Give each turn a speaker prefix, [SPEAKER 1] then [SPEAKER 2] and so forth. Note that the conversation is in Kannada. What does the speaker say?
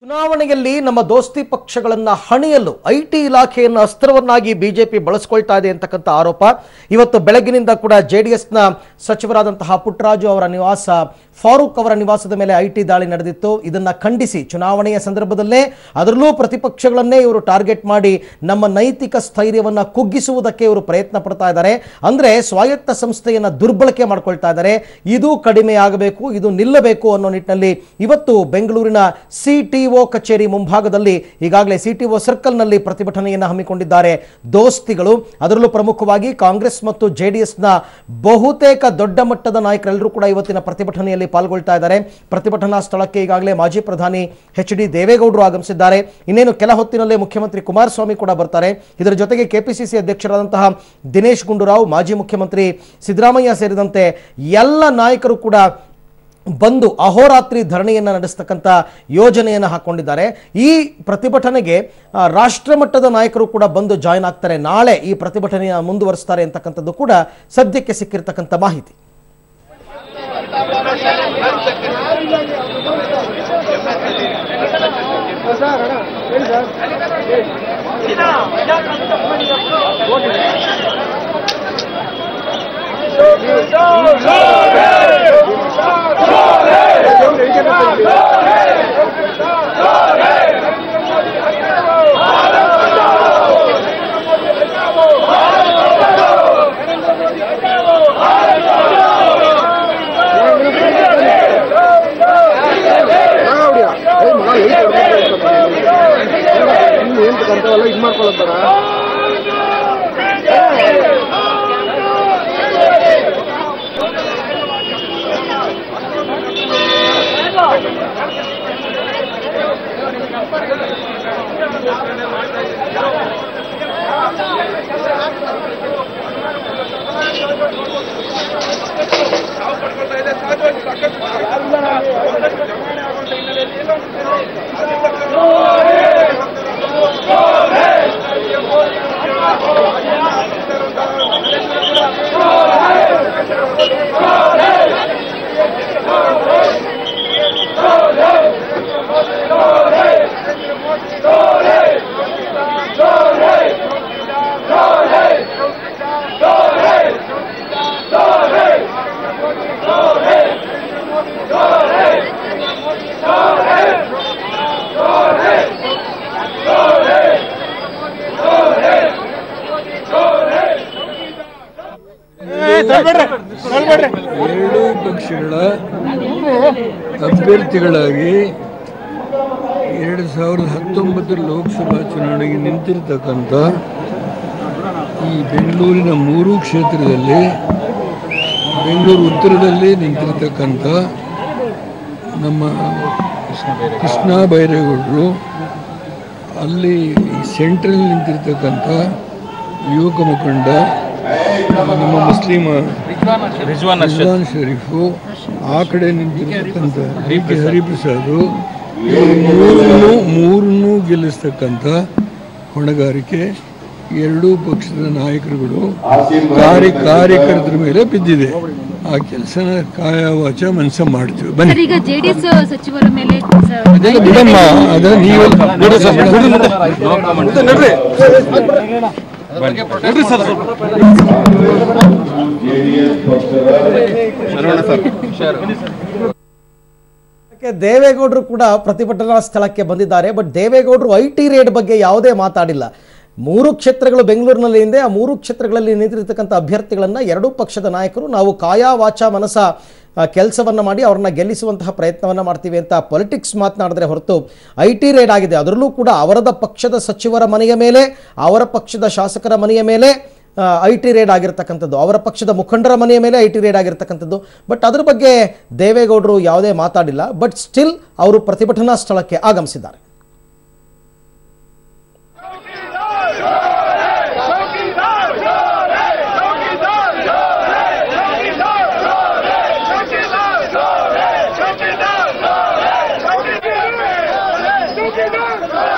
[SPEAKER 1] ಚುನಾವಣೆಯಲ್ಲಿ ನಮ್ಮ ದೋಸ್ತಿ ಪಕ್ಷಗಳನ್ನು ಹಣಿಯಲು ಐಟಿ ಇಲಾಖೆಯನ್ನು ಅಸ್ತ್ರವನ್ನಾಗಿ ಬಿಜೆಪಿ ಬಳಸಿಕೊಳ್ತಾ ಇದೆ ಅಂತಕ್ಕಂಥ ಆರೋಪ ಇವತ್ತು ಬೆಳಗಿನಿಂದ ಕೂಡ ಜೆಡಿಎಸ್ನ ಸಚಿವರಾದಂತಹ ಪುಟ್ಟರಾಜು ಅವರ ನಿವಾಸ ಫಾರೂಕ್ ಅವರ ನಿವಾಸದ ಮೇಲೆ ಐಟಿ ದಾಳಿ ನಡೆದಿತ್ತು. ಇದನ್ನ ಖಂಡಿಸಿ ಚುನಾವಣೆಯ ಸಂದರ್ಭದಲ್ಲೇ ಅದರಲ್ಲೂ ಪ್ರತಿಪಕ್ಷಗಳನ್ನೇ ಇವರು ಟಾರ್ಗೆಟ್ ಮಾಡಿ ನಮ್ಮ ನೈತಿಕ ಸ್ಥೈರ್ಯವನ್ನು ಕುಗ್ಗಿಸುವುದಕ್ಕೆ ಇವರು ಪ್ರಯತ್ನ ಪಡ್ತಾ ಇದ್ದಾರೆ. ಅಂದ್ರೆ ಸ್ವಾಯತ್ತ ಸಂಸ್ಥೆಯನ್ನು ದುರ್ಬಳಕೆ ಮಾಡ್ಕೊಳ್ತಾ ಇದ್ದಾರೆ. ಇದು ಕಡಿಮೆ ಆಗಬೇಕು, ಇದು ನಿಲ್ಲಬೇಕು ಅನ್ನೋ ನಿಟ್ಟಿನಲ್ಲಿ ಇವತ್ತು ಬೆಂಗಳೂರಿನ ಸಿಟಿಒ ಕಚೇರಿ ಮುಂಭಾಗದಲ್ಲಿ ಈಗಾಗಲೇ ಸಿಟಿಒ ಸರ್ಕಲ್ನಲ್ಲಿ ಪ್ರತಿಭಟನೆಯನ್ನು ಹಮ್ಮಿಕೊಂಡಿದ್ದಾರೆ ದೋಸ್ತಿಗಳು. ಅದರಲ್ಲೂ ಪ್ರಮುಖವಾಗಿ ಕಾಂಗ್ರೆಸ್ ಮತ್ತು ಜೆಡಿಎಸ್ನ ಬಹುತೇಕ ದೊಡ್ಡ ಮಟ್ಟದ ನಾಯಕರೆಲ್ಲರೂ ಕೂಡ ಇವತ್ತಿನ ಪ್ರತಿಭಟನೆಯಲ್ಲಿ ಪಾಲ್ಗೊಳ್ತಾ ಇದ್ದಾರೆ. ಪ್ರತಿಭಟನಾ ಸ್ಥಳಕ್ಕೆ ಈಗಾಗಲೇ ಮಾಜಿ ಪ್ರಧಾನಿ ಎಚ್.ಡಿ. ದೇವೇಗೌಡರು ಆಗಮಿಸಿದ್ದಾರೆ. ಇನ್ನೇನು ಕೆಲ ಹೊತ್ತಿನಲ್ಲೇ ಮುಖ್ಯಮಂತ್ರಿ ಕುಮಾರಸ್ವಾಮಿ ಕೂಡ ಬರ್ತಾರೆ. ಇದರ ಜೊತೆಗೆ ಕೆಪಿಸಿಸಿ ಅಧ್ಯಕ್ಷರಾದಂತಹ ದಿನೇಶ್ ಗುಂಡೂರಾವ್, ಮಾಜಿ ಮುಖ್ಯಮಂತ್ರಿ ಸಿದ್ದರಾಮಯ್ಯ ಸೇರಿದಂತೆ ಎಲ್ಲ ನಾಯಕರು ಕೂಡ ಬಂದು ಅಹೋರಾತ್ರಿ ಧರಣಿಯನ್ನು ನಡೆಸತಕ್ಕಂಥ ಯೋಜನೆಯನ್ನು ಹಾಕೊಂಡಿದ್ದಾರೆ. ಈ ಪ್ರತಿಭಟನೆಗೆ ರಾಷ್ಟ್ರಮಟ್ಟದ ನಾಯಕರು ಕೂಡ ಬಂದು ಜಾಯ್ನ್ ಆಗ್ತಾರೆ. ನಾಳೆ ಈ ಪ್ರತಿಭಟನೆಯನ್ನು ಮುಂದುವರಿಸ್ತಾರೆ ಅಂತಕ್ಕಂಥದ್ದು ಕೂಡ ಸದ್ಯಕ್ಕೆ ಸಿಕ್ಕಿರ್ತಕ್ಕಂಥ ಮಾಹಿತಿ.
[SPEAKER 2] ಎರಡು ಪಕ್ಷಗಳ ಅಭ್ಯರ್ಥಿಗಳಾಗಿ 2019 ಲೋಕಸಭಾ ಚುನಾವಣೆಗೆ ನಿಂತಿರ್ತಕ್ಕಂಥ ಈ ಬೆಂಗಳೂರಿನ 3 ಕ್ಷೇತ್ರದಲ್ಲಿ ಬೆಂಗಳೂರು ಉತ್ತರದಲ್ಲಿ ನಿಂತಿರ್ತಕ್ಕಂಥ ನಮ್ಮ ಕೃಷ್ಣ ಬೈರೇಗೌಡರು, ಅಲ್ಲಿ ಸೆಂಟ್ರಲ್ ನಿಂತಿರ್ತಕ್ಕಂಥ ಯುವಕ ಮುಖಂಡ ನಮ್ಮ ಮುಸ್ಲಿಮ ರಿಜ್ವಾನ್ ಶರೀಫು, ಆ ಕಡೆ ನಿಂತಿರ್ತಕ್ಕಂಥ ಡಿ.ಕೆ. ಹರಿಪ್ರಸಾದ್, ಮೂರನ್ನೂ ಗೆಲ್ಲಿಸ್ತಕ್ಕಂಥ ಹೊಣೆಗಾರಿಕೆ ಎರಡೂ ಪಕ್ಷದ ನಾಯಕರುಗಳು ಕಾರ್ಯಕರ್ತರ ಮೇಲೆ ಬಿದ್ದಿದೆ. ಆ ಕೆಲಸನ ಕಾಯ ವಾಚ ಮನಸ್ಸ ಮಾಡ್ತೀವಿ. ಬನ್ನಿ,
[SPEAKER 3] ಈಗ ಜೆಡಿಎಸ್ ಸಚಿವರ ಮೇಲೆ
[SPEAKER 2] ಅದೆಲ್ಲ ಬಿಡಮ್ಮ, ಅದ ನೀವೆಲ್ಲ
[SPEAKER 1] ದೇವೇಗೌಡರು ಕೂಡ ಪ್ರತಿಭಟನಾ ಸ್ಥಳಕ್ಕೆ ಬಂದಿದ್ದಾರೆ. ಬಟ್ ದೇವೇಗೌಡರು ಐಟಿ ರೇಡ್ ಬಗ್ಗೆ ಯಾವುದೇ ಮಾತಾಡಿಲ್ಲ. 3 ಕ್ಷೇತ್ರಗಳು ಬೆಂಗಳೂರಿನಲ್ಲಿ ಇದೆ. ಆ 3 ಕ್ಷೇತ್ರಗಳಲ್ಲಿ ನಿಂತಿರ್ತಕ್ಕಂಥ ಅಭ್ಯರ್ಥಿಗಳನ್ನು ಎರಡೂ ಪಕ್ಷದ ನಾಯಕರು ನಾವು ಕಾಯ ವಾಚ ಮನಸ ಕೆಲಸವನ್ನು ಮಾಡಿ ಅವ್ರನ್ನ ಗೆಲ್ಲಿಸುವಂತಹ ಪ್ರಯತ್ನವನ್ನು ಮಾಡ್ತೀವಿ ಅಂತ ಪೊಲಿಟಿಕ್ಸ್ ಮಾತನಾಡಿದ್ರೆ ಹೊರತು ಐಟಿ ರೇಡ್ ಆಗಿದೆ. ಅದರಲ್ಲೂ ಕೂಡ ಅವರದ ಪಕ್ಷದ ಸಚಿವರ ಮನೆಯ ಮೇಲೆ, ಅವರ ಪಕ್ಷದ ಶಾಸಕರ ಮನೆಯ ಮೇಲೆ ಐಟಿ ರೇಡ್ ಆಗಿರ್ತಕ್ಕಂಥದ್ದು, ಅವರ ಪಕ್ಷದ ಮುಖಂಡರ ಮನೆಯ ಮೇಲೆ ಐಟಿ ರೇಡ್ ಆಗಿರ್ತಕ್ಕಂಥದ್ದು. ಬಟ್ ಅದ್ರ ಬಗ್ಗೆ ದೇವೇಗೌಡರು ಯಾವುದೇ ಮಾತಾಡಿಲ್ಲ. ಬಟ್ ಸ್ಟಿಲ್ ಅವರು ಪ್ರತಿಭಟನಾ ಸ್ಥಳಕ್ಕೆ ಆಗಮಿಸಿದ್ದಾರೆ.
[SPEAKER 4] चौकीदार